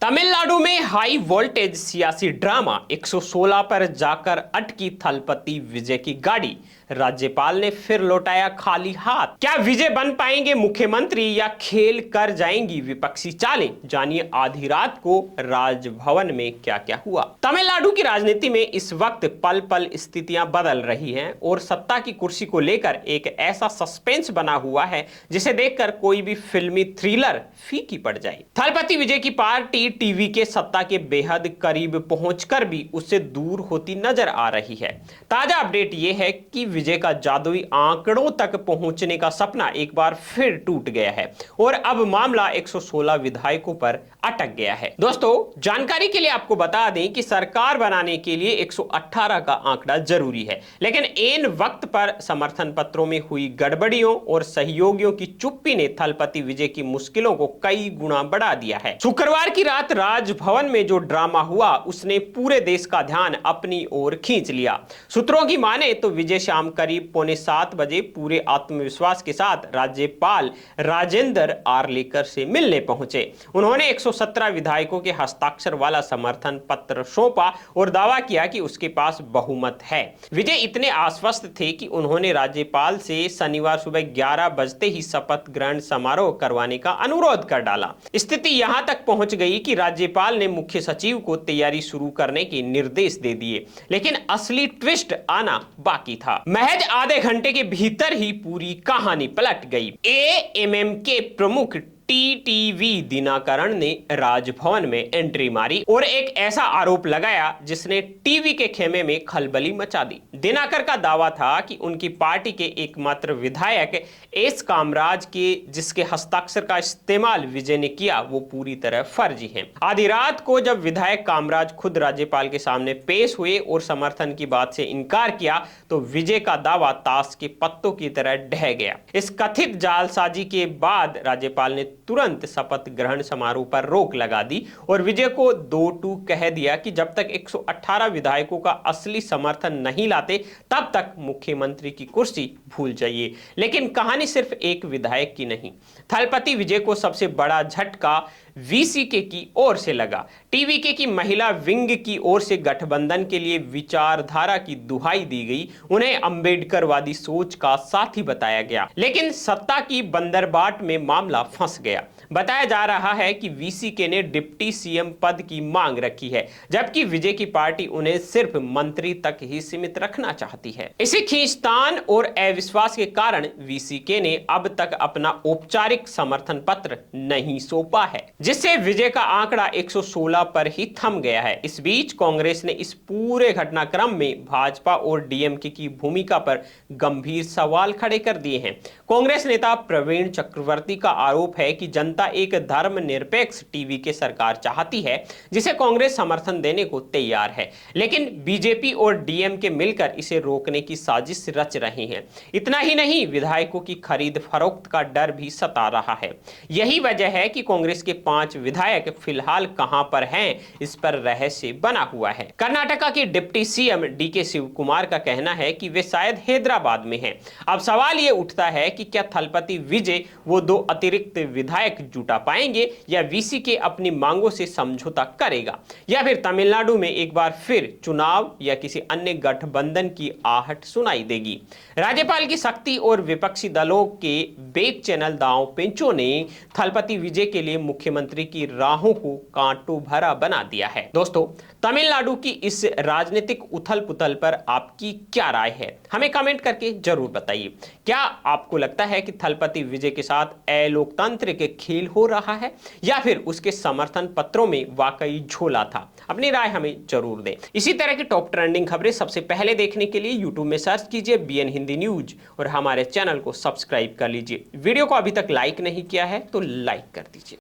तमिलनाडु में high voltage सियासी drama 116 पर जाकर अटकी थलपति विजय की गाड़ी। राज्यपाल ने फिर लौटाया खाली हाथ। क्या विजय बन पाएंगे मुख्यमंत्री या खेल कर जाएंगी विपक्षी चालें? जानिए आधी रात को राजभवन में क्या क्या हुआ। तमिलनाडु की राजनीति में इस वक्त पल पल स्थितियां बदल रही हैं और सत्ता की कुर्सी को लेकर एक ऐसा सस्पेंस बना हुआ है जिसे देखकर कोई भी फिल्मी थ्रिलर फीकी पड़ जाए। थलपति विजय की पार्टी टीवी के सत्ता के बेहद करीब पहुंचकर भी उससे दूर होती नजर आ रही है। ताजा अपडेट यह है कि विजय का जादुई आंकड़ों तक पहुंचने का सपना एक बार फिर टूट गया है और अब मामला 116 विधायकों पर अटक गया है। दोस्तों, जानकारी के लिए आपको बता दें कि सरकार बनाने के लिए 118 का आंकड़ा जरूरी है, लेकिन ऐन वक्त पर समर्थन पत्रों में हुई गड़बड़ियों और सहयोगियों की चुप्पी ने थलपति विजय की मुश्किलों को कई गुना बढ़ा दिया है। शुक्रवार की रात राजभवन में जो ड्रामा हुआ उसने पूरे देश का ध्यान अपनी ओर खींच लिया। सूत्रों की माने तो विजय शाम करीब 6:45 बजे पूरे आत्मविश्वास के साथ राज्यपाल राजेंद्र आर्लेकर से मिलने पहुंचे। उन्होंने 117 विधायकों के हस्ताक्षर वाला समर्थन पत्र सौंपा और दावा किया कि उसके पास बहुमत है। विजय इतने आश्वस्त थे कि उन्होंने राज्यपाल से शनिवार सुबह 11 बजते ही शपथ ग्रहण समारोह करवाने का अनुरोध कर डाला। स्थिति यहां तक पहुंच गई कि राज्यपाल ने मुख्य सचिव को तैयारी शुरू करने के निर्देश दे दिए, लेकिन असली ट्विस्ट आना बाकी था। महज आधे घंटे के भीतर ही पूरी कहानी पलट गई। एएमएमके प्रमुख टीटीवी दिनाकरण ने राजभवन में एंट्री मारी और एक ऐसा आरोप लगाया जिसने टीवी के खेमे में खलबली मचा दी। दिनाकर का दावा था कि उनकी पार्टी के एकमात्र विधायक एस कामराज के जिसके हस्ताक्षर का इस्तेमाल विजय ने किया वो पूरी तरह फर्जी हैं। आधी रात को जब विधायक कामराज खुद राज्यपाल के सामने पेश हुए और समर्थन की बात से इनकार किया तो विजय का दावा ताश के पत्तों की तरह ढह गया। इस कथित जालसाजी के बाद राज्यपाल ने तुरंत शपथ ग्रहण समारोह पर रोक लगा दी और विजय को 2-2 कह दिया कि जब तक 118 विधायकों का असली समर्थन नहीं लाते तब तक मुख्यमंत्री की कुर्सी भूल जाइए। लेकिन कहानी सिर्फ एक विधायक की नहीं। थलपति विजय को सबसे बड़ा झटका वीसीके की ओर से लगा। टीवीके की महिला विंग की ओर से गठबंधन के लिए विचारधारा की दुहाई दी गई। उन्हें अंबेडकरवादी सोच का साथी बताया गया, लेकिन सत्ता की बंदरबाट में मामला फंस गया। बताया जा रहा है कि वीसीके ने डिप्टी सीएम पद की मांग रखी है, जबकि विजय की पार्टी उन्हें सिर्फ मंत्री तक ही सीमित रखना चाहती है। इसी खींचतान और अविश्वास के कारण वीसीके ने अब तक अपना औपचारिक समर्थन पत्र नहीं सौंपा है, जिससे विजय का आंकड़ा 116 पर ही थम गया है। इस बीच कांग्रेस ने इस पूरे घटनाक्रम में भाजपा और डीएमके की भूमिका पर गंभीर सवाल खड़े कर दिए हैं। कांग्रेस नेता प्रवीण चक्रवर्ती का आरोप है कि जनता एक धर्मनिरपेक्ष टीवी के सरकार चाहती है जिसे कांग्रेस समर्थन देने को तैयार है, लेकिन बीजेपी और डीएमके मिलकर इसे रोकने की साजिश रच रही हैं। इतना ही नहीं, विधायकों की खरीद फरोख्त का डर भी सता रहा है। यही वजह है कि कांग्रेस के 5 विधायक फिलहाल कहां पर हैं इस पर रहस्य बना हुआ है। कर्नाटका के deputy CM DK Shivakumar का कहना है कि वे शायद हैदराबाद में हैं। अब सवाल यह उठता है कि क्या थलपति विजय वो 2 अतिरिक्त विधायक जुटा पाएंगे या वीसीके अपनी मांगों से समझौता करेगा, या फिर तमिलनाडु में एक बार फिर चुनाव या किसी अन्य गठबंधन की आहट सुनाई देगी। राज्यपाल की शक्ति और विपक्षी दलों के बैक चैनल दांव पेंचों ने थलपति विजय के लिए मुख्यमंत्री की राहों को कांटों भरा बना दिया है। दोस्तों, तमिलनाडु की इस राजनीतिक उथल पुथल पर आपकी क्या राय है, हमें कमेंट करके जरूर बताइए। क्या आपको लगता है कि थलपति विजय के साथ अलोकतंत्र के खेल हो रहा है या फिर उसके समर्थन पत्रों में वाकई झोला था? अपनी राय हमें जरूर दें। इसी तरह की टॉप ट्रेंडिंग खबरें सबसे पहले देखने के लिए यूट्यूब में सर्च कीजिए बीएन हिंदी न्यूज और हमारे चैनल को सब्सक्राइब कर लीजिए। वीडियो को अभी तक लाइक नहीं किया है तो लाइक कर दीजिए।